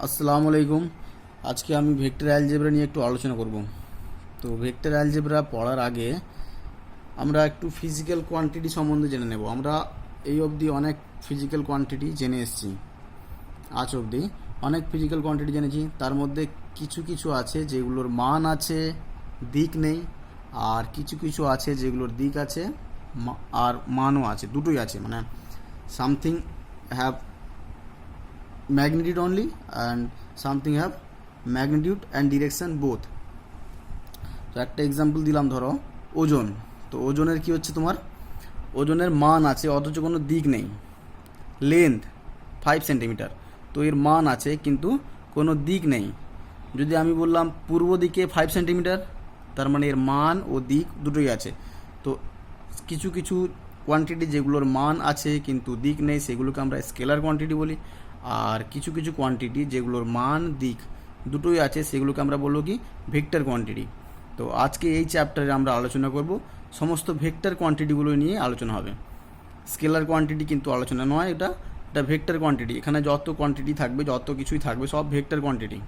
আসসালামু আলাইকুম। আজকে আমি ভেক্টর অ্যালজেব্রা নিয়ে একটু আলোচনা করব। তো ভেক্টর অ্যালজেব্রা পড়ার আগে আমরা একটু ফিজিক্যাল কোয়ান্টিটি সম্বন্ধে জেনে নেব। আমরা এই অবধি অনেক ফিজিক্যাল কোয়ান্টিটি জেনে এসেছি, আজ অবধি অনেক ফিজিক্যাল কোয়ান্টিটি জেনেছি। তার মধ্যে কিছু কিছু আছে যেগুলোর মান আছে, দিক নেই, আর কিছু কিছু আছে যেগুলোর দিক আছে আর মানও আছে, দুটোই আছে। মানে something have magnitude only and something have magnitude and direction both. তো একটা এক্সাম্পল দিলাম, ধরো ওজন। তো ওজনের কি হচ্ছে, তোমার ওজনের মান আছে অথচ কোনো দিক নেই। লেন্থ 5 সেন্টিমিটার, তো এর মান আছে কিন্তু কোনো দিক নেই। যদি আমি বললাম পূর্ব দিকে 5 সেন্টিমিটার, তার মানে এর মান ও দিক দুটোই আছে। তো কিছু কিছু কোয়ান্টিটি যেগুলোর মান আছে কিন্তু দিক নেই সেগুলোকে আমরা স্কেলার কোয়ান্টিটি বলি। আর কিছু কিছু কোয়ান্টিটি যেগুলোর মান দিক দুটোই আছে সেগুলোকে আমরা বলবো কি, ভেক্টর কোয়ান্টিটি। তো আজকে এই চ্যাপ্টারে আমরা আলোচনা করব সমস্ত ভেক্টর কোয়ান্টিটিগুলো নিয়ে আলোচনা হবে। স্কেলার কোয়ান্টিটি কিন্তু আলোচনা নয়, এটা ভেক্টর কোয়ান্টিটি। এখানে যত কোয়ান্টিটি থাকবে, যত কিছুই থাকবে, সব ভেক্টর কোয়ান্টিটি।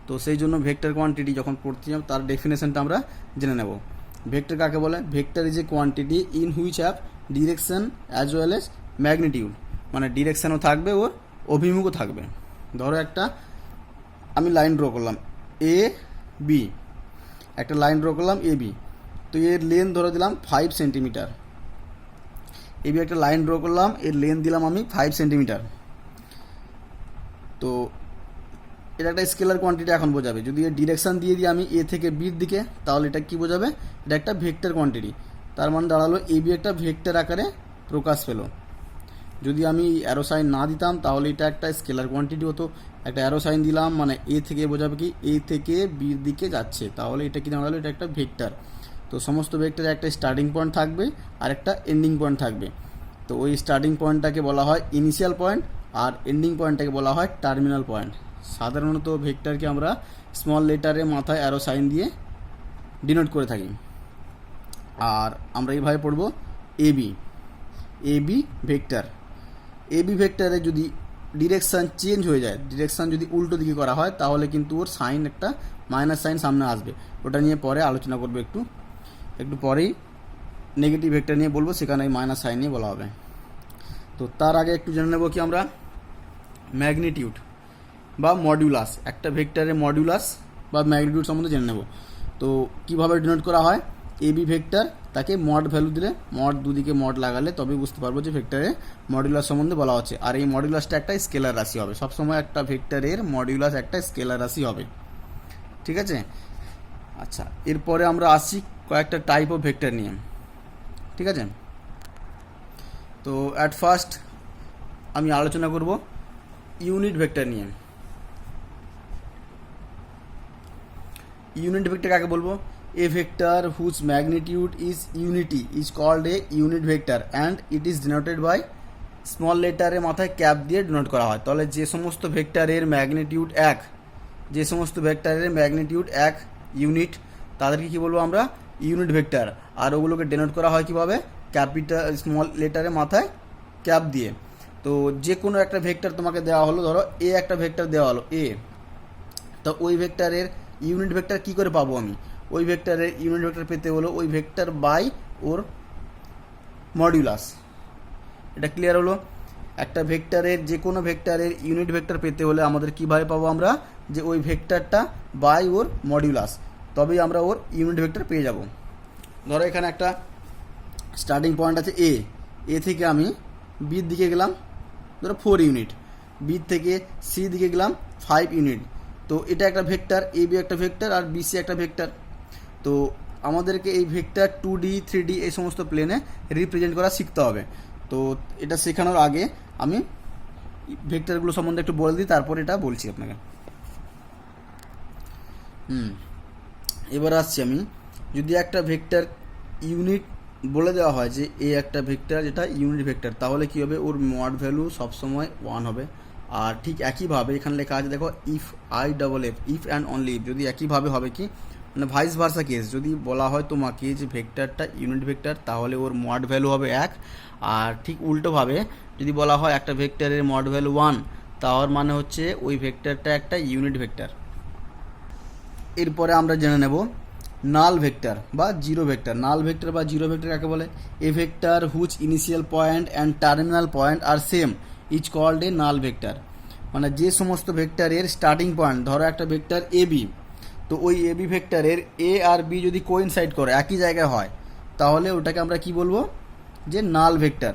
তো সেই জন্য ভেক্টর কোয়ান্টিটি যখন পড়তে যাব তার ডেফিনেশনটা আমরা জেনে নেব। ভেক্টর কাকে বলে? Vector is a quantity in which have direction as well age magnitude. মানে ডিরেকশানও থাকবে, ওর অভিমুখও থাকবে। ধরো একটা আমি লাইন ড্র করলাম এ বি, একটা লাইন ড্র করলাম এ বি। তো এর লেন্থ ধরে দিলাম 5 সেন্টিমিটার। এ বি একটা লাইন ড্র করলাম, এর লেন্থ দিলাম আমি 5 সেন্টিমিটার। তো এটা একটা স্কেলার কোয়ান্টিটি এখন বোঝাবে। যদি এর ডিরেকশান দিয়ে দিই আমি এ থেকে বির দিকে, তাহলে এটা কি বোঝাবে? এটা একটা ভেক্টর কোয়ান্টিটি। তার মানে দাঁড়ালো এ বি একটা ভেক্টর আকারে প্রকাশ পেল। যদি আমি অ্যারো সাইন না দিতাম তাহলে এটা একটা স্কেলার কোয়ান্টিটি হতো। একটা অ্যারো সাইন দিলাম মানে এ থেকে বোঝাবে কি, এ থেকে বির দিকে যাচ্ছে, তাহলে এটা কি দাঁড়ালো? এটা একটা ভেক্টর। তো সমস্ত ভেক্টরে একটা স্টার্টিং পয়েন্ট থাকবে আর একটা এন্ডিং পয়েন্ট থাকবে। তো ওই স্টার্টিং পয়েন্টটাকে বলা হয় ইনিশিয়াল পয়েন্ট, আর এন্ডিং পয়েন্টটাকে বলা হয় টার্মিনাল পয়েন্ট। সাধারণত ভেক্টরকে আমরা স্মল লেটারে মাথায় অ্যারো সাইন দিয়ে ডিনোট করে থাকি। আর আমরা এইভাবে পড়ব A B vector. A B ভেক্টরে যদি ডিরেকশান চেঞ্জ হয়ে যায়, ডিরেকশান যদি উল্টো দিকে করা হয়, তাহলে কিন্তু ওর সাইন একটা মাইনাস সাইন সামনে আসবে। ওটা নিয়ে পরে আলোচনা করবো, একটু পরেই নেগেটিভ ভেক্টর নিয়ে বলবো, সেখানে মাইনাস সাইন নিয়ে বলা হবে। তো তার আগে একটু জেনে নেব কি আমরা, ম্যাগনিটিউড বা মডিউলাস। একটা ভেক্টরের মডিউলাস বা ম্যাগনিটিউড সম্বন্ধে জেনে নেব। তো কীভাবে ডিনোট করা হয়? এ বি ভেক্টর, তাকে মড ভ্যালু দিলে, মড দুদিকে মড লাগালে তবেই বুঝতে পারবো যে ভেক্টরের মডিউলাস সম্বন্ধে বলা হচ্ছে। আর এই মডিউলাসটা একটা স্কেলার রাশি হবে। সবসময় একটা ভেক্টরের মডিউলাস একটা স্কেলার রাশি হবে, ঠিক আছে? আচ্ছা, এরপরে আমরা আসি কয়েকটা টাইপ অফ ভেক্টর নিয়ে, ঠিক আছে? তো অ্যাট ফার্স্ট আমি আলোচনা করব ইউনিট ভেক্টর নিয়ে। ইউনিট ভেক্টর কাকে বলবো? A vector whose magnitude is unity is called a unit vector and it is denoted by small লেটারে মাথায় ক্যাপ দিয়ে ডিনোট করা হয়। তাহলে যে সমস্ত ভেক্টরের ম্যাগনিটিউড 1, যে সমস্ত ভেক্টরের ম্যাগনিটিউড 1 ইউনিট, তাদেরকে কী বলবো আমরা? Unit vector. আর ওগুলোকে ডিনোট করা হয় কীভাবে? ক্যাপিটাল স্মল লেটারে মাথায় ক্যাপ দিয়ে। তো যে কোনো একটা ভেক্টর তোমাকে দেওয়া হলো, ধরো এ একটা ভেক্টর দেওয়া হলো এ, তো ওই ভেক্টরের ইউনিট ভেক্টর কী করে পাবো আমি? ওই ভেক্টরের ইউনিট ভেক্টর পেতে হলো ওই ভেক্টর বাই ওর মডিউলাস। এটা ক্লিয়ার হলো? একটা ভেক্টরের, যে কোনো ভেক্টরের ইউনিট ভেক্টর পেতে হলে আমাদের কীভাবে পাবো আমরা? যে ওই ভেক্টরটা বাই ওর মডিউলাস, তবেই আমরা ওর ইউনিট ভেক্টর পেয়ে যাব। ধরো এখানে একটা স্টার্টিং পয়েন্ট আছে এ থেকে আমি বির দিকে গেলাম ধরো 4 ইউনিট, বি থেকে সি দিকে গেলাম 5 ইউনিট। তো এটা একটা ভেক্টর, এ বি একটা ভেক্টর আর বি সি একটা ভেক্টর। তো আমাদেরকে এই ভেক্টর 2D 3D এই সমস্ত প্লেনে রিপ্রেজেন্ট করা শিখতে হবে। তো এটা শেখানোর আগে আমি ভেক্টরগুলো সম্বন্ধে একটু বলে দিই, তারপর এটা বলছি আপনাকে। এবার আসছি আমি, যদি একটা ভেক্টর ইউনিট বলে দেওয়া হয় যে এ একটা ভেক্টর যেটা ইউনিট ভেক্টর, তাহলে কী হবে? ওর মড ভ্যালু সবসময় 1 হবে। আর ঠিক একইভাবে এখানে লেখা আছে দেখো, if if and only if, যদি একইভাবে হবে কি, মানে ভাইস ভার্সা কেস, যদি বলা হয় তোমাকে যে ভেক্টরটা ইউনিট ভেক্টর, তাহলে ওর মড ভ্যালু হবে 1। আর ঠিক উল্টোভাবে যদি বলা হয় একটা ভেক্টরের মড ভ্যালু 1, তার মানে হচ্ছে ওই ভেক্টরটা একটা ইউনিট ভেক্টর। এরপরে আমরা জেনে নেব নাল ভেক্টর বা জিরো ভেক্টর। নাল ভেক্টর বা জিরো ভেক্টর কাকে বলে? A vector whose initial point and terminal point are same is called a null vector. মানে যে সমস্ত ভেক্টরের স্টার্টিং পয়েন্ট, ধরো একটা ভেক্টর এ বি, তো ওই এ বি ভেক্টরের এ আর বি যদি কোইনসাইড করে, একই জায়গায় হয়, তাহলে ওটাকে আমরা কি বলবো? যে নাল ভেক্টর।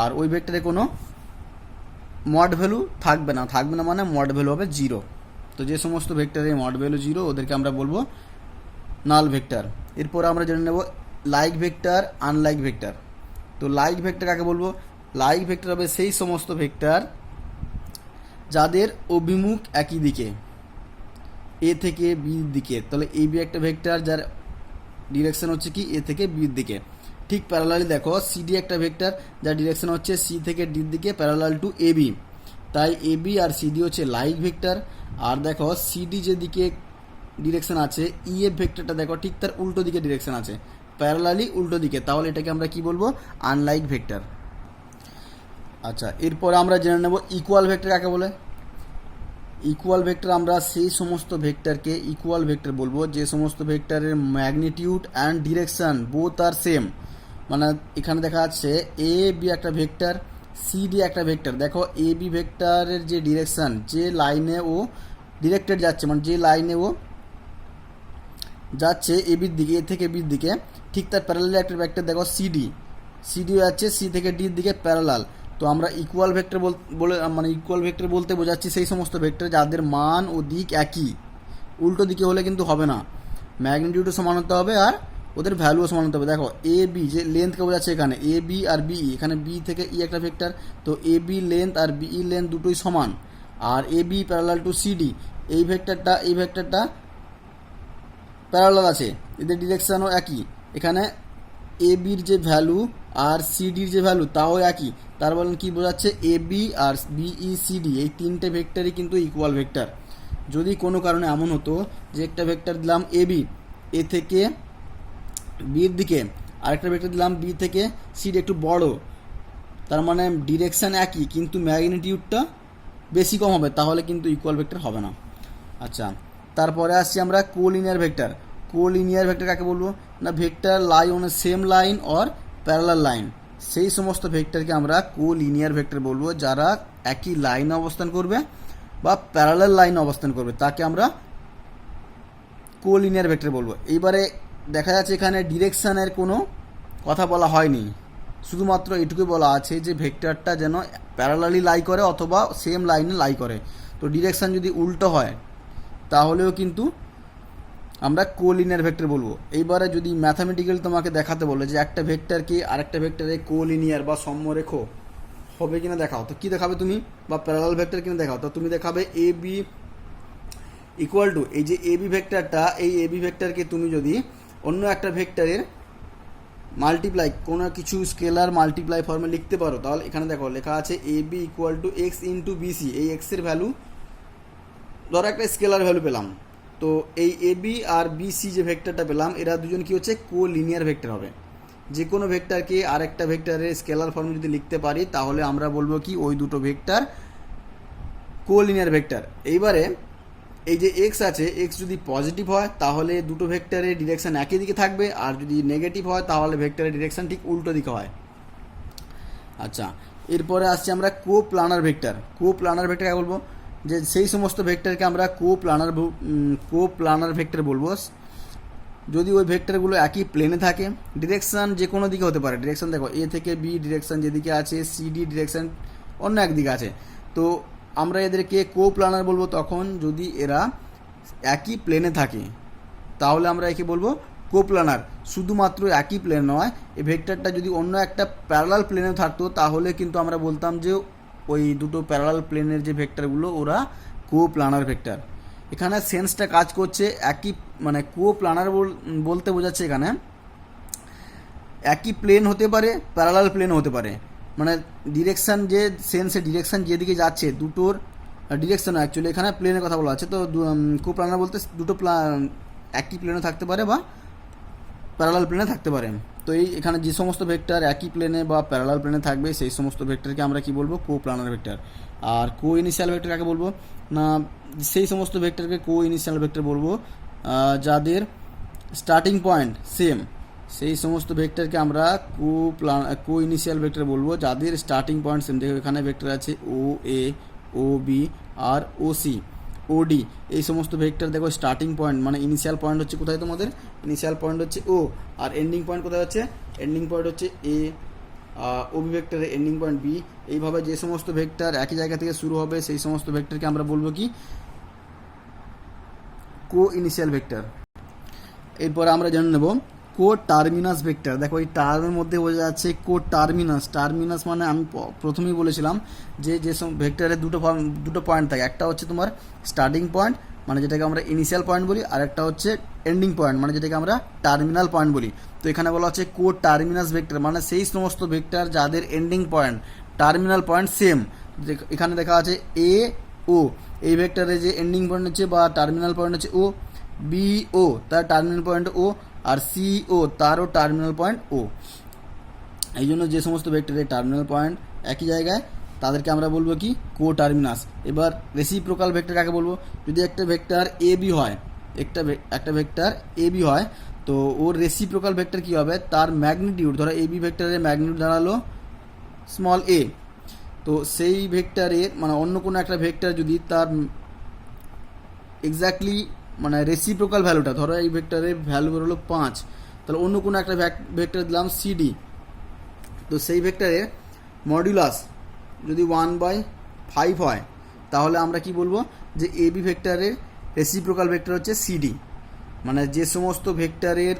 আর ওই ভেক্টরে কোনো মড ভ্যালু থাকবে না, মানে মড ভ্যালু হবে জিরো। তো যে সমস্ত ভেক্টরের মড ভ্যালু জিরো ওদেরকে আমরা বলবো নাল ভেক্টর। এরপর আমরা জেনে নেব লাইক ভেক্টর, আনলাইক ভেক্টর। তো লাইক ভেক্টর কাকে বলবো? লাইক ভেক্টর হবে সেই সমস্ত ভেক্টর যাদের অভিমুখ একই দিকে, এ থেকে বির দিকে। তাহলে এ বি একটা ভেক্টর যার ডিরেকশন হচ্ছে কি এ থেকে বির দিকে। ঠিক প্যারালালি দেখো সিডি একটা ভেক্টর যার ডিরেকশন হচ্ছে সি থেকে ডির দিকে, প্যারালাল টু এ বি। তাই এ বি আর সিডি হচ্ছে লাইক ভেক্টর। আর দেখো সিডি যেদিকে ডিরেকশন আছে, ই এফ ভেক্টরটা দেখো ঠিক তার উল্টো দিকে ডিরেকশন আছে, প্যারালালি উল্টো দিকে, তাহলে এটাকে আমরা কি বলবো? Unlike vector. আচ্ছা, এরপর আমরা জেনে নেব ইকুয়াল ভেক্টর কাকে বলে। ইকুয়াল ভেক্টর আমরা সেই সমস্ত ভেক্টরকে ইকুয়াল ভেক্টর বলবো যে সমস্ত ভেক্টরের magnitude and direction both are same. মানে এখানে দেখা যাচ্ছে এ বি একটা ভেক্টর, সি ডি একটা ভেক্টর। দেখো এ বি ভেক্টরের যে ডিরেকশন, যে লাইনে ও ডিরেক্টেড যাচ্ছে, মানে যে লাইনে ও যাচ্ছে এ বির দিকে, এ থেকে বির দিকে, ঠিক তার প্যারালাল একটা ভেক্টর দেখো সিডি, সিডিও যাচ্ছে সি থেকে ডির দিকে প্যারালাল। তো আমরা ইকুয়াল ভেক্টর বলে মানে ইকুয়াল ভেক্টর বলতে বোঝাচ্ছি সেই সমস্ত ভেক্টর যাদের মান ও দিক একই। উল্টো দিকে হলে কিন্তু হবে না, ম্যাগনিটিউডও সমান হতে হবে আর ওদের ভ্যালুও সমান হতে হবে। দেখো এ বি যে লেন্থকে বোঝাচ্ছে এখানে, এ বি আর বি, এখানে বি থেকে ই একটা ভেক্টর, তো A B length R B E length দুটোই সমান। আর A B parallel to CD, এই ভেক্টরটা প্যারালাল আছে, এদের ডিরেকশানও একই। এখানে এ বির যে ভ্যালু আর সিডির যে ভ্যালু তাও একই, তার বলেন কি বোঝাচ্ছে? A B R BE CD এই তিনটে ভেক্টরই কিন্তু ইকুয়াল ভেক্টর। যদি কোনো কারণে এমন হতো যে একটা ভেক্টর দিলাম এ বি, এ থেকে বির দিকে, আরেকটা ভেক্টর দিলাম বি থেকে সিডি একটু বড়, তার মানে ডিরেকশান একই কিন্তু ম্যাগনিটিউডটা বেশি কম হবে, তাহলে কিন্তু ইকুয়াল ভেক্টর হবে না। আচ্ছা, তারপরে আসছি আমরা কোলিনিয়ার ভেক্টর। কোলিনিয়ার ভেক্টর কাকে বলবো? না vector lie on a same line or parallel line. সেই সমস্ত ভেক্টরকে আমরা কোলিনিয়ার ভেক্টর বলবো যারা একই লাইনে অবস্থান করবে বা প্যারালাল লাইনে অবস্থান করবে, তাকে আমরা কোলিনিয়ার ভেক্টর বলবো। এইবারে দেখা যাচ্ছে এখানে ডিরেকশানের কোনো কথা বলা হয়নি, শুধুমাত্র এটুকুই বলা আছে যে ভেক্টরটা যেন প্যারালালি লাই করে অথবা সেম লাইনে লাই করে। তো ডিরেকশান যদি উল্টো হয় তাহলেও কিন্তু আমরা কোলিনিয়ার ভেক্টর বলবো। এইবারে যদি ম্যাথামেটিক্যাল তোমাকে দেখাতে বলে যে একটা ভেক্টরকে আরেকটা ভেক্টরে কোলিনিয়ার বা সমরেখ হবে কিনা দেখাও, তো কি দেখাবে তুমি? বা প্যারালাল ভেক্টর কিনা দেখাও, তো তুমি দেখাবে এ বি ইকুয়াল টু, এই যে এ বি ভেক্টরটা, এই এ বি ভেক্টরকে তুমি যদি অন্য একটা ভেক্টরের মাল্টিপ্লাই, কোনো কিছু স্কেলার মাল্টিপ্লাই ফর্মে লিখতে পারো, তাহলে এখানে দেখো লেখা আছে a b equal to x into b c. এই এক্সের ভ্যালু ধরো একটা স্কেলার ভ্যালু পেলাম, তো এই এ বি আর বিসি যে ভেক্টরটা পেলাম এরা দুজন কি হচ্ছে? কোলিনিয়ার ভেক্টর হবে। যে কোনো ভেক্টরকে আরেকটা ভেক্টরের স্কেলার ফর্মে যদি লিখতে পারি তাহলে আমরা বলবো কি ওই দুটো ভেক্টর কোলিনিয়ার ভেক্টর। এইবারে এই যে এক্স আছে, এক্স যদি পজিটিভ হয় তাহলে দুটো ভেক্টরের ডিরেকশন একই দিকে থাকবে, আর যদি নেগেটিভ হয় তাহলে ভেক্টরের ডিরেকশন ঠিক উল্টো দিকে হয়। আচ্ছা, এরপরে আসছি আমরা কোপ্লানার ভেক্টর। কোপ্লানার ভেক্টর কাকে বলবো? যে সেই সমস্ত ভেক্টরকে আমরা কোপ্লানার ভেক্টর বলবো যদি ওই ভেক্টরগুলো একই প্লেনে থাকে, ডিরেকশন যে কোনো দিকে হতে পারে। ডিরেকশন দেখো এ থেকে বি ডিরেকশন যেদিকে আছে, সিডি ডিরেকশন অন্য একদিকে আছে, তো আমরা এদেরকে কোপ্লানার বলবো তখন যদি এরা একই প্লেনে থাকে, তাহলে আমরা একে বলবো কোপ্লানার। শুধুমাত্র একই প্লেন নয়, এই ভেক্টরটা যদি অন্য একটা প্যারালাল প্লেনেও থাকতো তাহলে কিন্তু আমরা বলতাম যে ওই দুটো প্যারালাল প্লেনের যে ভেক্টরগুলো ওরা কোপ্লানার ভেক্টর। এখানে সেন্সটা কাজ করছে একই, মানে কোপ্লানার বলতে বোঝাচ্ছে এখানে একই প্লেন হতে পারে, প্যারালাল প্লেন হতে পারে, মানে ডিরেকশান যে সেন্সে ডিরেকশান যেদিকে যাচ্ছে দুটোর ডিরেকশন অ্যাকচুয়ালি এখানে প্লেনের কথা বলা আছে। তো কোপ্লানার বলতে দুটো একই প্লেনে থাকতে পারে বা প্যারালাল প্লেনে থাকতে পারে। তো এই এখানে যে সমস্ত ভেক্টর একই প্লেনে বা প্যারালাল প্লেনে থাকবে সেই সমস্ত ভেক্টরকে আমরা কি বলবো? কোপ্লানার ভেক্টর। আর কো ইনিশিয়াল ভেক্টর কাকে বলবো না, সেই সমস্ত ভেক্টরকে কো ইনিশিয়াল ভেক্টর বলবো যাদের স্টার্টিং পয়েন্ট সেম। সেই সমস্ত ভেক্টরকে আমরা কো ইনিশিয়াল ভেক্টর বলবো যাদের স্টার্টিং পয়েন্ট সেম। দেখো এখানে ভেক্টর আছে ও এ, ও বি আর ও সি, ও ডি। এই সমস্ত ভেক্টর দেখো স্টার্টিং পয়েন্ট মানে ইনিশিয়াল পয়েন্ট হচ্ছে কোথায়, তোমাদের ইনিশিয়াল পয়েন্ট হচ্ছে ও, আর এন্ডিং পয়েন্ট কোথায় হচ্ছে, এন্ডিং পয়েন্ট হচ্ছে এ। ও বি ভেক্টরের এন্ডিং পয়েন্ট বি। এইভাবে যে সমস্ত ভেক্টর একই জায়গা থেকে শুরু হবে সেই সমস্ত ভেক্টরকে আমরা বলবো কি কো ইনিশিয়াল ভেক্টর। এরপরে আমরা জেনে নেব কো টার্মিনাস ভেক্টর। দেখো এই টার্মের মধ্যে বোঝা যাচ্ছে কো টার্মিনাস। টার্মিনাস মানে আমি প্রথমেই বলেছিলাম যে যেসব ভেক্টরের দুটো পয়েন্ট থাকে, একটা হচ্ছে তোমার স্টার্টিং পয়েন্ট মানে যেটাকে আমরা ইনিশিয়াল পয়েন্ট বলি, আর একটা হচ্ছে এন্ডিং পয়েন্ট মানে যেটাকে আমরা টার্মিনাল পয়েন্ট বলি। তো এখানে বলা হচ্ছে কো টার্মিনাস ভেক্টর মানে সেই সমস্ত ভেক্টর যাদের ending point terminal point same. এখানে দেখা আছে এ ও, এই ভেক্টরের যে এন্ডিং পয়েন্ট হচ্ছে বা টার্মিনাল পয়েন্ট হচ্ছে ও, বি ও তার টার্মিনাল পয়েন্ট ও, আর সি ও তারও টার্মিনাল পয়েন্ট ও। এই জন্য যে সমস্ত ভেক্টরের টার্মিনাল পয়েন্ট একই জায়গায় তাদেরকে আমরা বলবো কি কো টার্মিনাস। এবার রেসিপ্রোকাল ভেক্টর কাকে বলবো, যদি একটা ভেক্টর এ বি হয়, একটা ভেক্টর এ বি হয় তো ওর রেসিপ্রোকাল ভেক্টর কী হবে, তার ম্যাগনিটিউড, ধরো এ বি ভেক্টরের ম্যাগনিটিউড দাঁড়ালো স্মল এ, তো সেই ভেক্টরের মানে অন্য কোনো একটা ভেক্টর যদি তার এক্স্যাক্টলি মানে রেসিপ্রোকাল ভ্যালুটা, ধরো এই ভেক্টরের ভ্যালু হলো 5, তাহলে অন্য কোনো একটা ভেক্টর দিলাম সিডি, তো সেই ভেক্টরের মডুলাস যদি 1/5 হয় তাহলে আমরা কি বলবো যে এ বি ভেক্টরের রেসিপ্রোকাল ভেক্টর হচ্ছে সিডি। মানে যে সমস্ত ভেক্টরের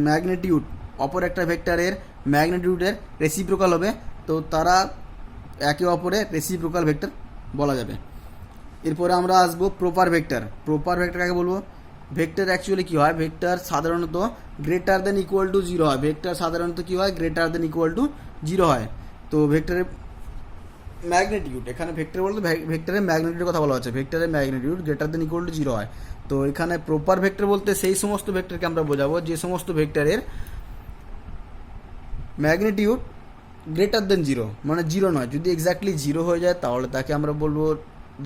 ম্যাগনিটিউড অপর একটা ভেক্টরের ম্যাগনিটিউডের রেসিপ্রোকাল হবে তো তারা একে অপরের রেসিপ্রোকাল ভেক্টর বলা যাবে। এরপরে আমরা আসবো প্রপার ভেক্টর। প্রপার ভেক্টর কাকে বলবো, ভেক্টর অ্যাকচুয়ালি কী হয়, ভেক্টর সাধারণত গ্রেটার দেন ইকুয়াল টু 0 হয়। ভেক্টর সাধারণত কী হয়, গ্রেটার দেন ইকুয়াল টু 0 হয়। তো ভেক্টরের ম্যাগনিটিউড, এখানে ভেক্টর বলতে ভেক্টরের ম্যাগনিটিউডের কথা বলা হচ্ছে, ভেক্টরের magnitude greater than equal to 0 হয়। তো এখানে প্রপার ভেক্টর বলতে সেই সমস্ত ভেক্টরকে আমরা বোঝাবো যে সমস্ত ভেক্টরের ম্যাগনিটিউড গ্রেটার দেন 0 মানে 0 নয়। যদি এক্স্যাক্টলি 0 হয়ে যায় তাহলে তাকে আমরা বলবো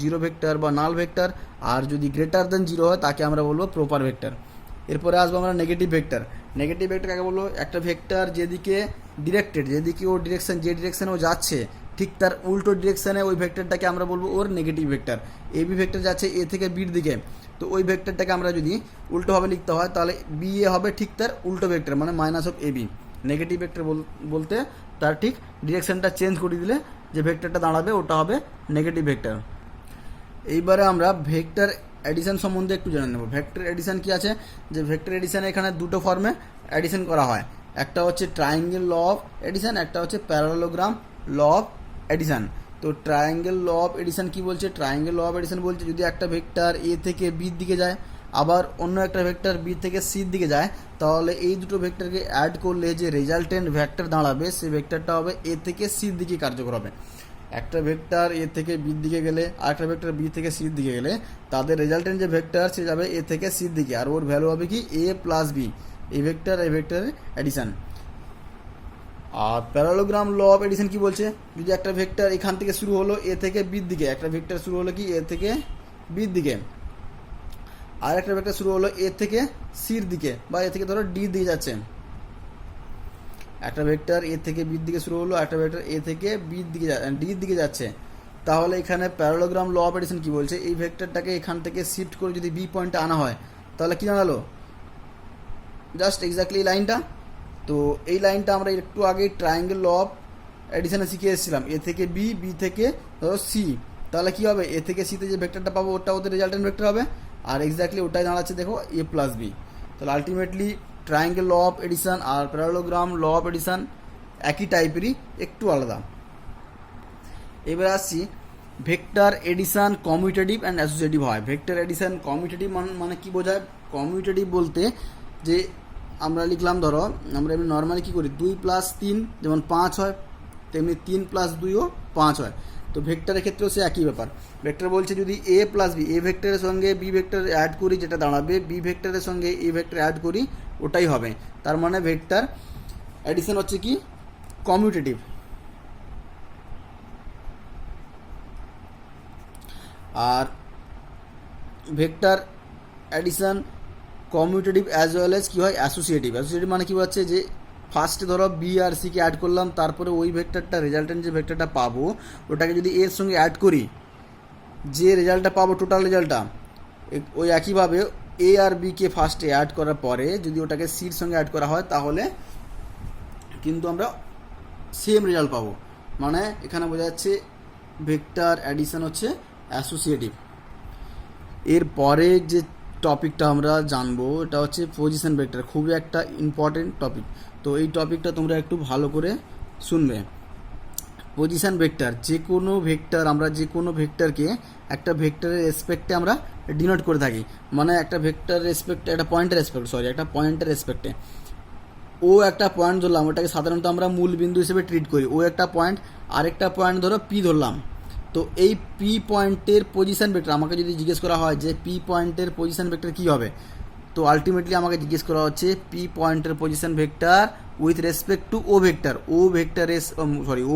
জিরো ভেক্টর বা নাল ভেক্টর, আর যদি গ্রেটার দেন 0 হয় তাকে আমরা বলবো প্রপার ভেক্টর। এরপরে আসবো আমরা নেগেটিভ ভেক্টর। নেগেটিভ ভেক্টর কাকে বলবো, একটা ভেক্টর যেদিকে ডিরেক্টেড, যেদিকে ও ডিরেকশন, যে ডিরেকশনে ও যাচ্ছে ঠিক তার উল্টো ডিরেকশনে ওই ভেক্টরটাকে আমরা বলবো ওর negative vector. A B vector যাচ্ছে এ থেকে বির দিকে, তো ওই ভেক্টরটাকে আমরা যদি উল্টোভাবে লিখতে হয় তাহলে বি এ হবে ঠিক তার উল্টো ভেক্টর মানে minus of a b. Negative vector বলতে তার ঠিক ডিরেকশনটা চেঞ্জ করে দিলে যে ভেক্টরটা দাঁড়াবে ওটা হবে নেগেটিভ ভেক্টর। এইবারে আমরা ভেক্টর অ্যাডিশন সম্বন্ধে একটু জেনে নেব। ভেক্টর অ্যাডিশন কি আছে, যে ভেক্টর অ্যাডিশনে এখানে দুটো ফর্মে অ্যাডিশন করা হয়, একটা হচ্ছে ট্রায়াঙ্গেল ল অফ অ্যাডিশন, একটা হচ্ছে প্যারালোগ্রাম ল অফ অ্যাডিশন। তো ট্রায়াঙ্গেল ল অফ এডিশন কি বলছে, ট্রায়াঙ্গেল ল অফ এডিশন বলছে যদি একটা ভেক্টর এ থেকে বির দিকে যায় আবার অন্য একটা ভেক্টর বি থেকে সির দিকে যায় তাহলে এই দুটো ভেক্টরকে অ্যাড করলে যে রেজাল্টেন্ট ভেক্টর দাঁড়াবে সেই ভেক্টরটা হবে এ থেকে সির দিকে কার্যকর হবে। একটা ভেক্টর এ থেকে বির দিকে গেলে আর একটা ভেক্টর বি থেকে সির দিকে গেলে তাদের রেজাল্টেন্ট যে ভেক্টর সে যাবে এ থেকে সির দিকে, আর ওর ভ্যালু হবে কি এ প্লাস বি, এই ভেক্টরের অ্যাডিশন। আর প্যারালোগ্রাম ল অফ এডিশন কি বলছে, যদি একটা ভেক্টর এখান থেকে শুরু হলো এ থেকে বির দিকে, একটা ভেক্টর শুরু হলো কি এ থেকে বির দিকে, আর একটা ভেক্টর শুরু হলো এ থেকে সির দিকে বা এ থেকে ধরো ডি দিকে যাচ্ছে, একটা ভেক্টর এ থেকে বির দিকে শুরু হলো, একটা ভেক্টর এ থেকে বির দিকে ডির দিকে যাচ্ছে, তাহলে এখানে প্যারালোগ্রাম ল অফ এডিশন কি বলছে, এই ভেক্টরটাকে এখান থেকে শিফট করে যদি বি পয়েন্টে আনা হয় তাহলে কি জানালো, জাস্ট এক্স্যাক্টলি এই লাইনটা। তো এই লাইনটা আমরা একটু আগে ট্রায়াঙ্গেল ল অফ এডিশনে শিখে এসেছিলাম, এ থেকে বি, বি থেকে ধরো সি, তাহলে কি হবে এ থেকে সিতে যে ভেক্টরটা পাবো ওটা ওদের রেজাল্টেন্ট ভেক্টর হবে, আর এক্স্যাক্টলি ওটাই দাঁড়াচ্ছে দেখো এ প্লাস বি। তাহলে ultimately triangle law of addition আর প্যারালোগ্রাম ল অফ এডিশন একই টাইপেরই, একটু আলাদা। এবার আসছি vector addition commutative and associative হয়। ভেক্টর এডিশন কমিউটেটিভ মানে কি বোঝায়, কমিউটেটিভ বলতে যে আমরা লিখলাম ধরো আমরা এমনি নর্মালি কী করি 2 + 3 যেমন 5 হয় তেমনি 3 + 2ও 5 হয়। তো ভেক্টরের ক্ষেত্রেও সে একই ব্যাপার। ভেক্টর বলছে যদি এ প্লাস বি, এ ভেক্টরের সঙ্গে বি ভেক্টর অ্যাড করি যেটা দাঁড়াবে বি ভেক্টরের সঙ্গে এ ভেক্টর অ্যাড করি ওটাই হবে, তার মানে ভেক্টর অ্যাডিশন হচ্ছে কি কমিউটেটিভ। আর vector addition commutative as well as কী হয় অ্যাসোসিয়েটিভ। অ্যাসোসিয়েটিভ মানে কী হচ্ছে যে ফার্স্টে ধরো বি আর সিকে অ্যাড করলাম, তারপরে ওই ভেক্টরটা রেজাল্টেন্ট যে ভেক্টরটা পাবো ওটাকে যদি এর সঙ্গে অ্যাড করি, যে রেজাল্টটা পাবো টোটাল রেজাল্টটা, ওই একইভাবে এ আর বিকে ফার্স্টে অ্যাড করার পরে যদি ওটাকে সির সঙ্গে অ্যাড করা হয় তাহলে কিন্তু আমরা সেম রেজাল্ট পাবো। মানে এখানে বোঝা যাচ্ছে ভেক্টর অ্যাডিশন হচ্ছে অ্যাসোসিয়েটিভ। এর পরে যে টপিকটা আমরা জানবো এটা হচ্ছে পজিশন ভেক্টর, খুবই একটা ইম্পর্টেন্ট টপিক। তো এই টপিকটা তোমরা একটু ভালো করে শুনবে। পজিশন ভেক্টর, যে কোনো ভেক্টর, আমরা যে কোনো ভেক্টরকে একটা ভেক্টরের রেসপেক্টে আমরা ডিনোট করে থাকি। মানে একটা ভেক্টর রেসপেক্টে, একটা পয়েন্টের রেসপেক্টে ও একটা পয়েন্ট ধরলাম, ওটাকে সাধারণত আমরা মূল বিন্দু হিসেবে ট্রিট করি। ও একটা পয়েন্ট, আরেকটা পয়েন্ট ধরো পি ধরলাম। তো এই পি পয়েন্টের পজিশন ভেক্টর আমাকে যদি জিজ্ঞেস করা হয় যে পি পয়েন্টের পজিশন ভেক্টর কী হবে, তো আলটিমেটলি আমাকে জিজ্ঞেস করা হচ্ছে পি পয়েন্টের position vector with respect to o vector,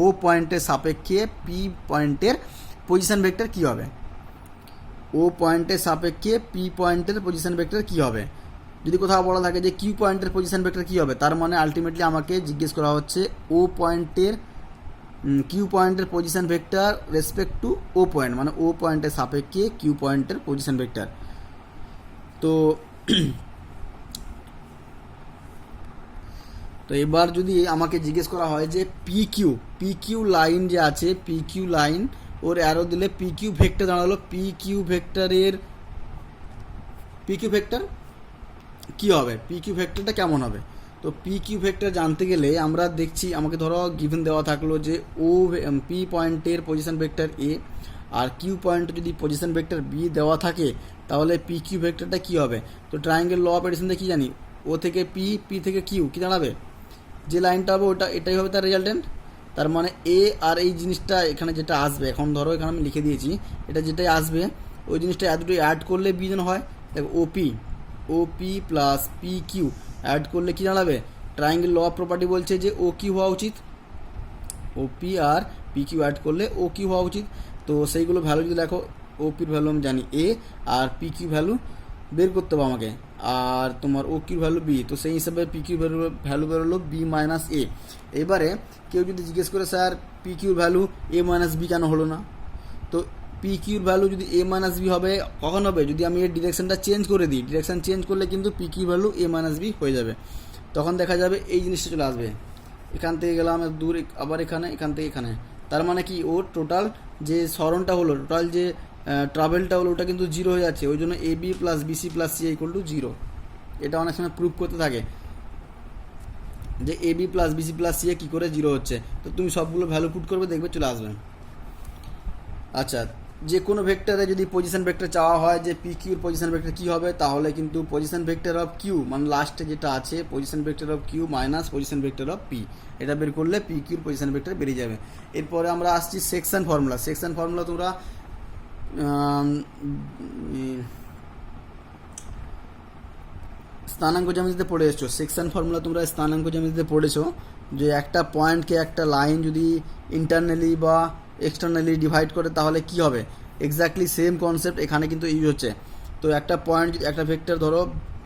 o পয়েন্টের সাপেক্ষে পি পয়েন্টের পজিশন ভেক্টর কী হবে, ও পয়েন্টের সাপেক্ষে পি পয়েন্টের পজিশন ভেক্টর কী হবে। যদি কোথাও বলা থাকে যে কিউ পয়েন্টের পজিশন ভেক্টর কী হবে, তার মানে আলটিমেটলি আমাকে জিজ্ঞেস করা হচ্ছে ও পয়েন্টের কিউ পয়েন্টের position vector respect to O point, মানে ও পয়েন্টের সাপেক্ষে কিউ পয়েন্টের পজিশন ভেক্টর। তো তো এবার যদি আমাকে জিজ্ঞেস করা হয় যে পি কিউ লাইন যে আছে, পি কিউ লাইন ওর অ্যারো দিলে পি কিউ ভেক্টর দাঁড়ালো, পি কিউ ভেক্টর কী হবে, পি কিউ ভেক্টরটা কেমন হবে। তো পি কিউ ভেক্টর জানতে গেলে আমরা দেখছি, আমাকে ধরো গিভেন দেওয়া থাকলো যে ও পি পয়েন্টের পজিশন ভেক্টর এ আর কিউ পয়েন্টে যদি পজিশন ভেক্টর বি দেওয়া থাকে তাহলে পি কিউ ভেক্টরটা কী হবে। তো ট্রায়াঙ্গেল ল অফ এডিশন দিয়ে কী জানি, ও থেকে পি থেকে কিউ কী দাঁড়াবে, যে লাইনটা হবে এটাই হবে তার রেজাল্টেন্ট। তার মানে এ আর এই জিনিসটা এখানে যেটা আসবে, এখন ধরো এখানে আমি লিখে দিয়েছি, এটা যেটাই আসবে ওই জিনিসটা দুটোই অ্যাড করলে বি যেন হয়। দেখো ওপি প্লাস পি কিউ অ্যাড করলে কী দাঁড়াবে, ট্রায়াঙ্গেল ল অফ প্রপার্টি বলছে যে ও কিউ হওয়া উচিত, ওপি আর পি কিউ অ্যাড করলে ও কিউ হওয়া উচিত। তো সেইগুলো ভ্যালু যদি দেখো, ওপির ভ্যালু আমি জানি এ আর পি কিউ ভ্যালু বের করতে হবে আমাকে, আর তোমার ও কিউ ভ্যালু বি, তো সেই হিসাবে পি কিউ ভ্যালু বেরোলো বি মাইনাস এ। এবারে কেউ যদি জিজ্ঞেস করে স্যার পি কিউর ভ্যালু এ মাইনাস বি কেন হলো না, তো পি কিউর ভ্যালু যদি এ মাইনাস বি হবে কখন হবে, যদি আমি এর ডিরেকশনটা চেঞ্জ করে দিই, ডিরেকশন চেঞ্জ করলে কিন্তু পি কিউ ভ্যালু এ মাইনাস বি হয়ে যাবে। তখন দেখা যাবে এই জিনিসটা চলে আসবে, এখান থেকে গেলাম দূর, আবার এখান থেকে এখানে, তার মানে কি ওর টোটাল যে সরণটা হলো, টোটাল যে ট্রাভেলটা হলো ওটা কিন্তু জিরো হয়ে যাচ্ছে। ওই জন্য a b plus b c plus c equal to zero. এটা অনেক সময় প্রুভ করতে থাকে যে a b plus b c plus c কী করে জিরো হচ্ছে। তো তুমি সবগুলো ভ্যালু পুট করবে, দেখবে চলে আসবে। আচ্ছা, যে কোনো ভেক্টরে যদি পজিশন ভেক্টর চাওয়া হয় যে পি কিউর পজিশন ভেক্টর কী হবে, তাহলে কিন্তু পজিশন ভেক্টর অফ কিউ, মানে লাস্টে যেটা আছে position vector of Q minus position vector of P, এটা বের করলে পি কিউর পজিশন ভেক্টর বেরিয়ে যাবে। এরপরে আমরা আসছি সেকশন ফর্মুলা। তোমরা স্থানাঙ্ক জ্যামিতিতে পড়ে এসছো, সেকশন ফর্মুলা তোমরা স্থানাঙ্ক জ্যামিতিতে পড়েছো, যে একটা পয়েন্টকে একটা লাইন যদি ইন্টারনালি বা এক্সটার্নালি ডিভাইড করে তাহলে কি হবে, এক্স্যাক্টলি সেম কনসেপ্ট এখানে কিন্তু ইউজ হচ্ছে। তো একটা পয়েন্ট, একটা ভেক্টর ধরো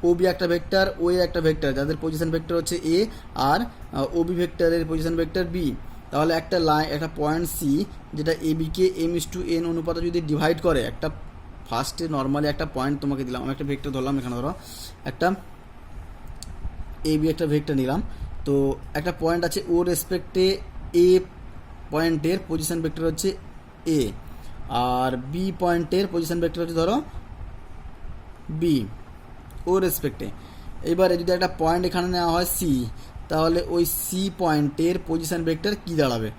ও বি একটা ভেক্টর, ও এ একটা ভেক্টর, যাদের পজিশন ভেক্টর হচ্ছে এ আর ও বি ভেক্টরের পজিশন ভেক্টর বি, তাহলে একটা লাইন, একটা পয়েন্ট সি যেটা এ বিকে m/n অনুপাতে যদি ডিভাইড করে, একটা ফার্স্টে নর্মালি একটা পয়েন্ট তোমাকে দিলাম, আমি একটা ভেক্টর ধরলাম, এখানে ধরো একটা এ বি একটা ভেক্টর নিলাম। তো একটা পয়েন্ট আছে ও রেসপেক্টে, এ পয়েন্টের পজিশন ভেক্টর হচ্ছে এ আর বি পয়েন্টের পজিশন ভেক্টর হচ্ছে ধরো বি ও রেসপেক্টে। এবারে যদি একটা পয়েন্ট এখানে নেওয়া হয় সি, তাহলে ওই সি পয়েন্টের পজিশন ভেক্টর কী দাঁড়াবে।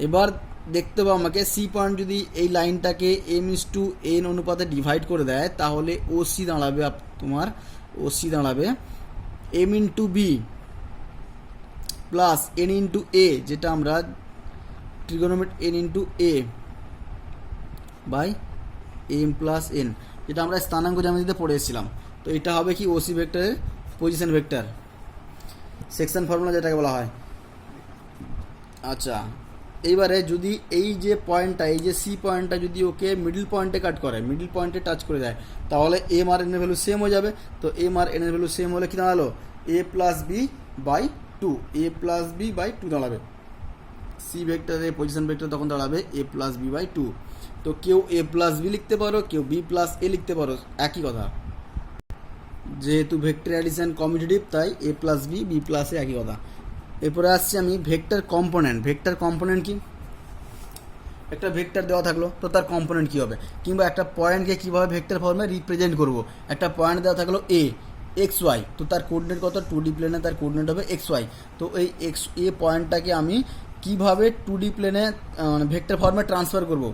এবার দেখতে পাবো আমাকে সি পয়েন্ট যদি এই লাইনটাকে m/n অনুপাতে ডিভাইড করে দেয়, তাহলে ও সি দাঁড়াবে দাঁড়াবে m/b প্লাস n/a, যেটা আমরা trigonometry n/a by m plus n, যেটা আমরা স্থানাঙ্ক জ্যামিতিতে পড়ে এসেছিলাম। তো এটা হবে কি ওসি ভেক্টরের পজিশন ভেক্টর, সেকশন ফর্মুলা যেটাকে বলা হয়। আচ্ছা, এইবারে যদি এই যে পয়েন্টটা, এই যে সি পয়েন্টটা যদি ওকে মিডল পয়েন্টে কাট করে, মিডল পয়েন্টে টাচ করে যায়, তাহলে এম আর এন এর ভ্যালু সেম হয়ে যাবে। তো এম আর এন এর ভ্যালু সেম হলে কী দাঁড়ালো, a plus b by two, a plus b by two দাঁড়াবে। সি ভেক্টরে পজিশন ভেক্টর তখন দাঁড়াবে a plus b by two. তো কেউ এ প্লাস বি লিখতে পারো, কেউ বি প্লাস এ লিখতে পারো, একই কথা। যেহেতু ভেক্টর অ্যাডিশন কমিউটেটিভ, তাই এ প্লাস বি, বি প্লাস এ একই কথা। এরপরে আসছি আমি ভেক্টর কম্পোনেন্ট। ভেক্টর কম্পোনেন্ট কি? একটা ভেক্টর দেওয়া থাকলো, তো তার কম্পোনেন্ট কী হবে, কিংবা একটা পয়েন্টকে কীভাবে ভেক্টর ফর্মে রিপ্রেজেন্ট করব। একটা পয়েন্ট দেওয়া থাকলো এ, এক্স ওয়াই, তো তার কোঅর্ডিনেট কত, 2D প্লেনে তার কোঅর্ডিনেট হবে এক্স ওয়াই। তো এই এক্স এ পয়েন্টটাকে আমি কিভাবে 2D প্লেনে মানে ভেক্টর ফর্মে ট্রান্সফার করব।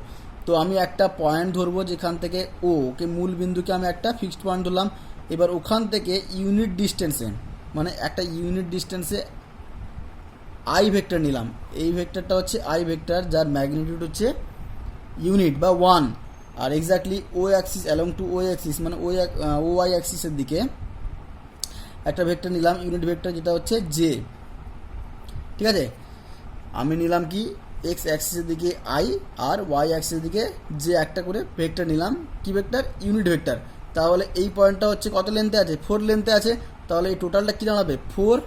তো আমি একটা পয়েন্ট ধরবো যেখান থেকে ওকে মূল বিন্দুকে আমি একটা ফিক্সড পয়েন্ট ধরলাম। এবার ওখান থেকে ইউনিট ডিস্টেন্সে, মানে একটা ইউনিট ডিস্টেন্সে আই ভেক্টর নিলাম। এই ভেক্টরটা হচ্ছে আই ভেক্টর, যার ম্যাগনিটিউড হচ্ছে ইউনিট বা 1, আর এক্স্যাক্টলি ও অ্যাক্সিস অ্যালং টু ও অ্যাক্সিস মানে ও ওয়াই অ্যাক্সিসের দিকে একটা ভেক্টর নিলাম, ইউনিট ভেক্টর, যেটা হচ্ছে জে। ঠিক আছে, আমি নিলাম কি এক্স অ্যাক্সিসের দিকে আই আর ওয়াই অ্যাক্সিসের দিকে জে, একটা করে ভেক্টর নিলাম। কি ভেক্টর? Unit vector. তাহলে এই পয়েন্টটা হচ্ছে কত লেন্থে আছে, 4 লেন্থে আছে। তাহলে এই টোটালটা কী দাঁড়াবে, 4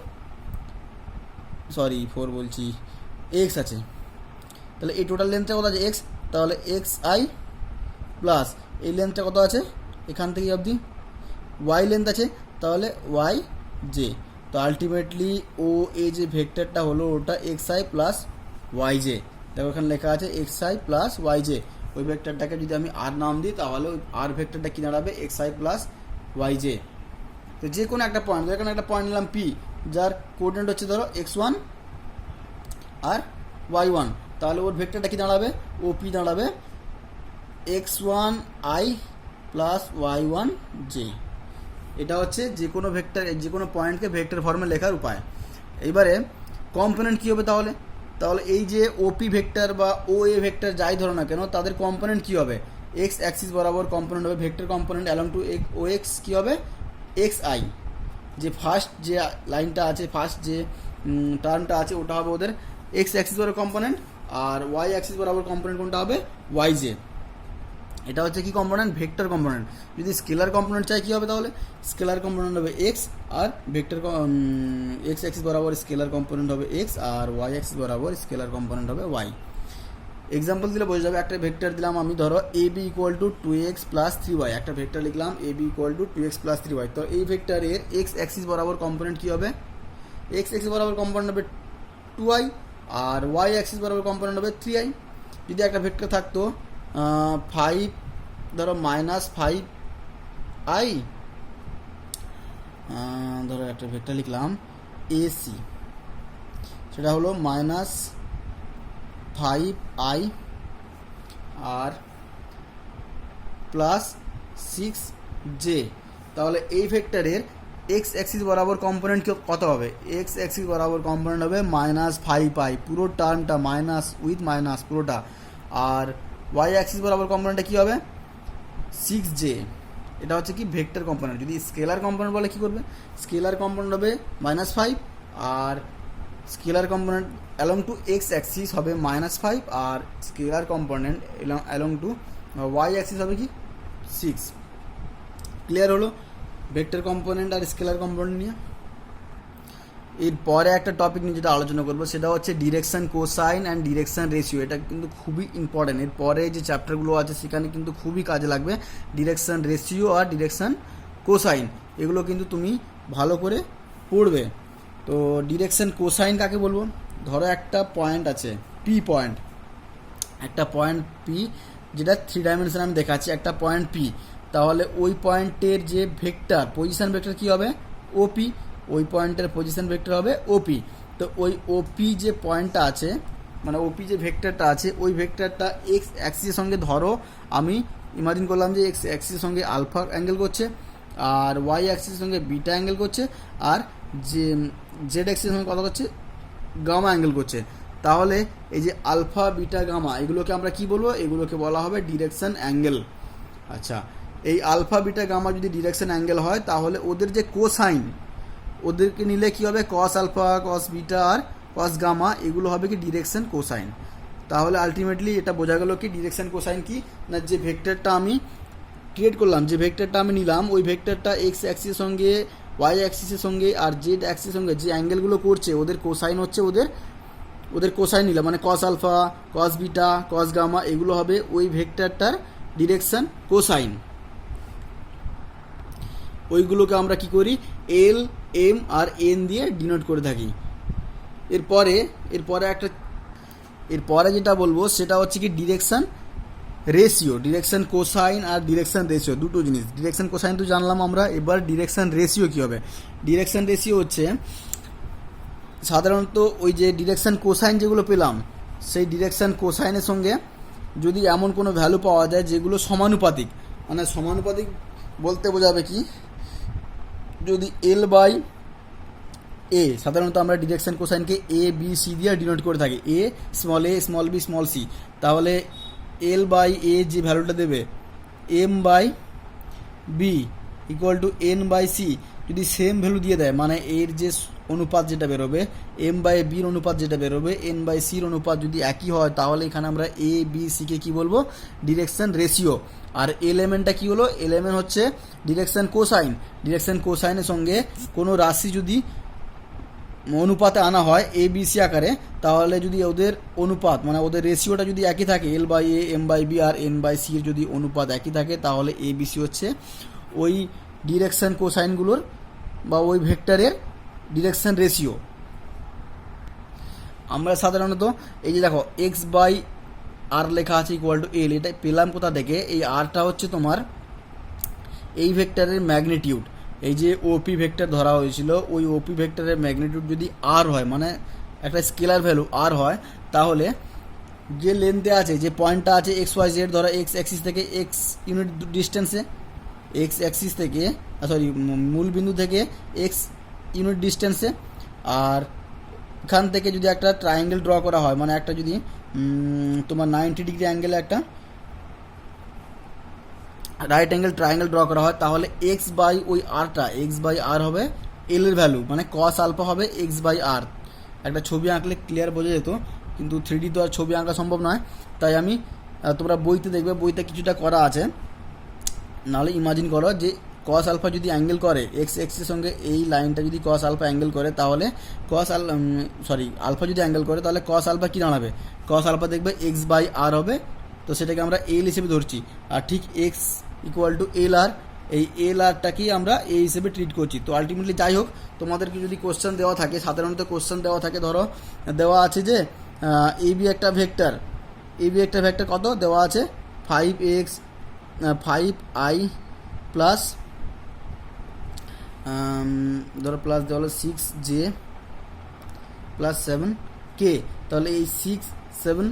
বলছি, এক্স আছে। তাহলে এই টোটাল লেন্থটা কত আছে, এক্স। তাহলে এক্স আই প্লাস এই লেন্থটা কত আছে, এখান থেকে অবধি ওয়াই লেন্থ আছে, তাহলে ওয়াই জে। তো আলটিমেটলি ও এই যে ভেক্টরটা হলো ওটা x i plus y j. দেখো এখানে লেখা আছে x i plus y j. ওই ভেক্টরটাকে যদি আমি আর নাম দিই, তাহলে ওই আর ভেক্টরটা কী দাঁড়াবে, x i plus y j. তো যে কোনো একটা পয়েন্ট, যেখানে একটা পয়েন্ট নিলাম পি, যার কোঅর্ডিনেট হচ্ছে ধরো x1 আর y1, তাহলে ওর ভেক্টরটা কি দাঁড়াবে, ও পি দাঁড়াবে x1 i plus y1 j। এটা হচ্ছে যে কোনো ভেক্টর, যে কোনো পয়েন্টকে ভেক্টর ফর্মে লেখার উপায়। এবারে কম্পোনেন্ট কী হবে তাহলে, তাহলে এই যে ওপি ভেক্টর বা ও এ ভেক্টর যাই ধরো না কেন, তাদের কম্পোনেন্ট কী হবে, এক্স অ্যাক্সিস বরাবর কম্পোনেন্ট হবে, ভেক্টর কম্পোনেন্ট অ্যালং টু ও এক্স কী হবে, এক্স আই। যে ফার্স্ট যে লাইনটা আছে, ফার্স্ট যে টার্মটা আছে, ওটা হবে ওদের এক্স অ্যাক্সিস বরাবর কম্পোনেন্ট, আর ওয়াই অ্যাক্সিস বরাবর কম্পোনেন্ট কোনটা হবে, ওয়াই জে। এটা হচ্ছে কি কম্পোনেন্ট, ভেক্টর কম্পোনেন্ট। যদি স্কেলার কম্পোনেন্ট চাই কী হবে, তাহলে স্কেলার কম্পোনেন্ট হবে এক্স, আর ভেক্টর এক্স অ্যাক্সিস বরাবর স্কেলার কম্পোনেন্ট হবে এক্স, আর ওয়াই অ্যাক্সিস বরাবর স্কেলার কম্পোনেন্ট হবে ওয়াই। এক্সাম্পল দিলে বোঝা যাবে। একটা ভেক্টর দিলাম আমি, ধরো a b equal to 2x plus 3y, একটা ভেক্টর লিখলাম এ b equal to 2x plus 3y। তো এই ভেক্টরের এক্স অ্যাক্সিস বরাবর কম্পোনেন্ট কী হবে, এক্স অ্যাক্সিস বরাবর কম্পোনেন্ট হবে 2y, আর ওয়াই অ্যাক্সিস বরাবর কম্পোনেন্ট হবে 3i। যদি একটা ভেক্টর থাকতো 5, ধরো -5i, ধরো একটা ভেক্টর লিখলাম এসি, সেটা হলো -5i আর প্লাস 6j। তাহলে এই ভেক্টরের এক্স অ্যাক্সিস বরাবর কম্পোনেন্ট কত হবে, এক্স অ্যাক্সিস বরাবর কম্পোনেন্ট হবে -5i, পুরো টার্মটা মাইনাস উইথ মাইনাস পুরোটা, আর ওয়াই অ্যাক্সিস বরাবর কম্পোনেন্টটা কী হবে, 6j। এটা হচ্ছে কি ভেক্টর কম্পোনেন্ট। যদি স্কেলার কম্পোনেন্ট বলে কী করবে, স্কেলার কম্পোনেন্ট হবে -5, আর scalar component along to x axis হবে -5, আর scalar component along to y axis হবে কি 6। ক্লিয়ার হলো ভেক্টর কম্পোনেন্ট আর স্কেলার কম্পোনেন্ট নিয়ে। এরপরে একটা টপিক নিয়ে যেটা আলোচনা করবো, সেটা হচ্ছে direction cosine and direction ratio. এটা কিন্তু খুবই ইম্পর্টেন্ট, এরপরে যে চ্যাপ্টারগুলো আছে সেখানে কিন্তু খুবই কাজে লাগবে। ডিরেকশন রেশিও আর ডিরেকশন কোসাইন, এগুলো কিন্তু তুমি ভালো করে পড়বে। তো ডিরেকশন কোসাইন কাকে বলবো, ধরো একটা পয়েন্ট আছে পি পয়েন্ট, একটা পয়েন্ট পি, যেটা 3 ডাইমেনশন আমি দেখাচ্ছি, একটা পয়েন্ট পি। তাহলে ওই পয়েন্টের যে ভেক্টর, পজিশন ভেক্টর কী হবে, ওপি। ওই পয়েন্টের পজিশন ভেক্টর হবে ওপি। তো ওই ওপি যে পয়েন্টটা আছে, মানে ওপি যে ভেক্টরটা আছে, ওই ভেক্টরটা এক্স অ্যাক্সিসের সঙ্গে ধরো আমি ইমাজিন করলাম যে এক্স অ্যাক্সিসের সঙ্গে আলফা অ্যাঙ্গেল করছে, আর ওয়াই অ্যাক্সিসের সঙ্গে বিটা অ্যাঙ্গেল করছে, আর যে জেড অ্যাক্সিসের সঙ্গে কত করছে, গামা অ্যাঙ্গেল করছে। তাহলে এই যে আলফা বিটা গামা, এগুলোকে আমরা কি বলবো, এগুলোকে বলা হবে ডিরেকশন অ্যাঙ্গেল। আচ্ছা, এই আলফা বিটা গামা যদি ডিরেকশন অ্যাঙ্গেল হয়, তাহলে ওদের যে কোসাইন, ওদেরকে নিলে কি হবে, কস আলফা, কস বিটা আর কস গামা, এগুলো হবে কি ডিরেকশন কোসাইন। তাহলে আলটিমেটলি এটা বোঝা গেল কি ডিরেকশন কোসাইন কি না, যে ভেক্টরটা আমি ক্রিয়েট করলাম, যে ভেক্টরটা আমি নিলাম, ওই ভেক্টরটা এক্স অ্যাক্সিসের সঙ্গে ওয়াই অ্যাক্সিসের সঙ্গে আর জেড অ্যাক্সিসের সঙ্গে যে অ্যাঙ্গেলগুলো করছে ওদের কোসাইন হচ্ছে ওদের কোসাইন নিলাম, মানে cos alpha, cos beta, cos gamma, এগুলো হবে ওই ভেক্টরটার ডিরেকশন কোসাইন। ওইগুলোকে আমরা কি করি, এল, এম আর এন দিয়ে ডিনোট করে থাকি। এরপরে যেটা বলবো সেটা হচ্ছে কি ডিরেকশন রেশিও। ডিরেকশন কোসাইন আর ডিরেকশন রেশিও দুটো জিনিস। ডিরেকশন কোসাইন তো জানলাম আমরা, এবার ডিরেকশন রেশিও কী হবে। ডিরেকশন রেশিও হচ্ছে সাধারণত ওই যে ডিরেকশন কোসাইন যেগুলো পেলাম সেই ডিরেকশন কোসাইনের সঙ্গে যদি এমন কোনো ভ্যালু পাওয়া যায় যেগুলো সমানুপাতিক, মানে সমানুপাতিক বলতে বোঝাবে কি, যদি এল বাই এ, সাধারণত আমরা ডিরেকশন কোসাইনকে এ বি সি দিয়ে ডিনোট করে থাকি, a small b small c, তাহলে এল বাই এ যে ভ্যালুটা দেবে m by b equal to n by c, যদি সেম ভ্যালু দিয়ে দেয় মানে এর যে অনুপাত যেটা বেরোবে, এম বাই বির অনুপাত যেটা বেরোবে, এন বাই সির অনুপাত যদি একই হয়, তাহলে এখানে আমরা এ বি সিকে কী বলবো, ডিরেকশন রেশিও। আর এলিমেন্টটা কী হলো, এলিমেন্ট হচ্ছে ডিরেকশন কোসাইন। ডিরেকশন কোসাইনের সঙ্গে কোনো রাশি যদি অনুপাতে আনা হয় এ বি সি আকারে, তাহলে যদি ওদের অনুপাত মানে ওদের রেশিওটা যদি একই থাকে, l by a, m by b আর এন বাই সির যদি অনুপাত একই থাকে, তাহলে এ বি সি হচ্ছে ওই ডিরেকশন কোসাইনগুলোর বা ওই ভেক্টরের ডিরেকশন রেশিও। আমরা সাধারণত এই যে দেখো এক্স বাই আর লেখা আছে ইকুয়াল টু এল, এটা পেলাম কোথা থেকে, এই আরটা হচ্ছে তোমার এই ভেক্টরের ম্যাগনিটিউড। এই যে ওপি ভেক্টর ধরা হয়েছিল, ওই ওপি ভেক্টরের ম্যাগনিটিউড যদি আর হয়, মানে একটা স্কেলার ভ্যালু আর হয়, তাহলে যে লেন্থে আছে, যে পয়েন্টটা আছে এক্স ওয়াই জেড, ধরো এক্স অ্যাক্সিস থেকে এক্স ইউনিট ডিস্টেন্সে, এক্স অ্যাক্সিস থেকে মূল বিন্দু থেকে এক্স ইউনিট ডিস্টেন্সে, আর এখান থেকে যদি একটা ট্রায়াঙ্গেল ড্র করা হয়, মানে একটা যদি তোমার 90 ডিগ্রি অ্যাঙ্গেলে একটা রাইট অ্যাঙ্গেল ট্রায়াঙ্গেল ড্র করা হয়, তাহলে এক্স বাই ওই আরটা, এক্স বাই আর হবে এল এর ভ্যালু, মানে কস আলফা হবে এক্স বাই আর। একটা ছবি আঁকলে ক্লিয়ার বোঝা যেত, কিন্তু 3D তো আর ছবি আঁকা সম্ভব নয়, তাই আমি তোমরা বইতে দেখবে, বইতে কিছুটা করা আছে, নাহলে ইমাজিন করো যে কস আলফা যদি অ্যাঙ্গেল করে এক্স এক্সের সঙ্গে, এই লাইনটা যদি কস আলফা অ্যাঙ্গেল করে, তাহলে আলফা যদি অ্যাঙ্গেল করে, তাহলে কস আলফা কী দাঁড়াবে, কস আলফা দেখবে এক্স বাই আর হবে, তো সেটাকে আমরা এল হিসেবে ধরছি। আর ঠিক এক্স ইকুয়াল টু এল আর, এই এল আরটাকেই আমরা এ হিসেবে ট্রিট করছি। তো আলটিমেটলি যাই হোক, তোমাদেরকে যদি কোশ্চেন দেওয়া থাকে, সাধারণত কোশ্চেন দেওয়া থাকে, ধরো দেওয়া আছে যে এ বি একটা ভেক্টর, কত দেওয়া আছে 5x 5i প্লাস ধরো প্লাস দেওয়া হলো 6j প্লাস 7k, তাহলে এই 6 7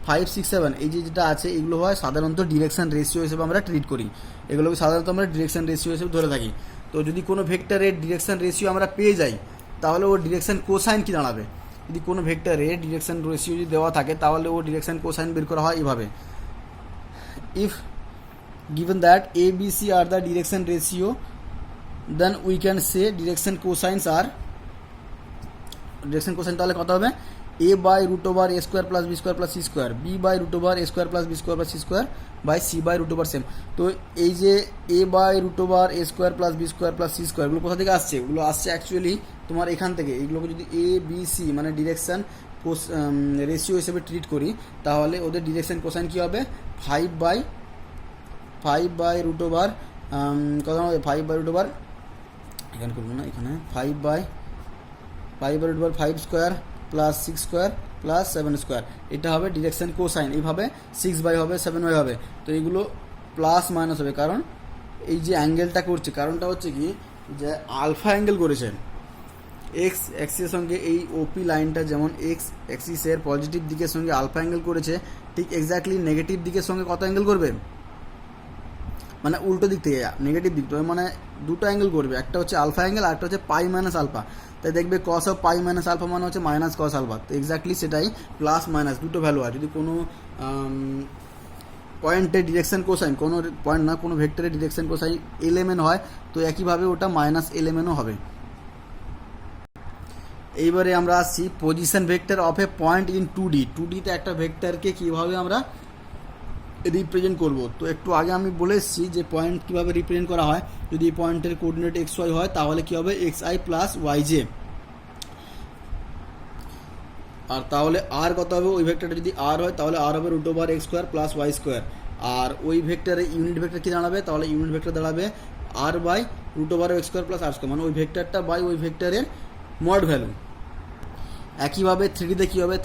5 6 7 এই যেটা আছে, এগুলো হয় সাধারণত ডিরেকশন রেশিও হিসেবে আমরা ট্রিট করি, এগুলোকে সাধারণত আমরা ডিরেকশন রেশিও হিসেবে ধরে থাকি। তো যদি কোনো ভেক্টরের ডিরেকশন রেশিও আমরা পেয়ে যাই, তাহলে ওর ডিরেকশন কোসাইন কী দাঁড়াবে। যদি কোনো ভেক্টরের ডিরেকশন রেশিও যদি দেওয়া থাকে, তাহলে ও ডিরেকশন কোসাইন বের করা হয় এভাবে, if given that a b c are the direction ratio, then we can say direction cosines are, direction cosine তাহলে কত হবে, a by root over a square plus b square plus c square, b by root over a square plus b square plus c square by c by root over same। তো এই যে a by root over a square plus b square plus c square এগুলো কোথা থেকে আসছে, এগুলো আসছে actually তোমার এখান থেকে। এগুলোকে যদি a b c মানে ডিরেকশন রেশিও হিসেবে ট্রিট করি, তাহলে ওদের ডিরেকশন কোসাইন কী হবে, 5 বাই রুট ওভার কত হবে, 5 বাই রুট ওভার, এখানে করবো না, এখানে 5 by root over 5 square plus 6 square plus 7 square, এটা হবে ডিরেকশন কোসাইন। এইভাবে 6 বাই হবে, 7 বাই হবে, তো এইগুলো প্লাস মাইনাস হবে, কারণ এই যে অ্যাঙ্গেলটা করছে, কারণটা হচ্ছে কি যে আলফা অ্যাঙ্গেল করেছে এক্স অ্যাক্সিসের সঙ্গে, এই ওপি লাইনটা যেমন এক্স অ্যাক্সিসের পজিটিভ দিকের সঙ্গে আলফা অ্যাঙ্গেল করেছে, ঠিক এক্স্যাক্টলি নেগেটিভ দিকের সঙ্গে কত অ্যাঙ্গেল করবে, মানে উল্টো দিক থেকে নেগেটিভ দিক, মানে দুটো অ্যাঙ্গেল করবে, একটা হচ্ছে আলফা অ্যাঙ্গেল আর একটা হচ্ছে পাই মাইনাস আলফা। তাই দেখবে cos of pi minus alpha মানে হচ্ছে মাইনাস কস আলফা, তো এক্স্যাক্টলি সেটাই প্লাস মাইনাস দুটো ভ্যালু হয়। যদি কোনো পয়েন্টের ডিরেকশন কোসাইন, কোনো পয়েন্ট না কোনো ভেক্টরের ডিরেকশন কোসাইন এলএমএন হয়, তো একইভাবে ওটা মাইনাস এলএমএনও হবে। এইবারে আমরা আসছি position vector of A point in 2D। 2Dতে একটা ভেক্টরকে কীভাবে আমরা রিপ্রেজেন্ট করব। তো একটু আগে আমি বলে এসেছি যে পয়েন্ট কীভাবে রিপ্রেজেন্ট করা হয়। যদি পয়েন্টের কোঅর্ডিনেট XY হয় তাহলে কী হবে XI প্লাস YJ, আর তাহলে আর কত হবে, ওই ভেক্টরটা যদি আর হয় তাহলে আর হবে √(x² + y²। আর ওই ভেক্টরে ইউনিট ভেক্টর কী দাঁড়াবে, তাহলে ইউনিট ভেক্টর দাঁড়াবে আর বাই √(x² + r², মানে ওই ভেক্টরটা বাই ওই ভেক্টরের মড ভ্যালু। একইভাবে 3Dতে কী হবে,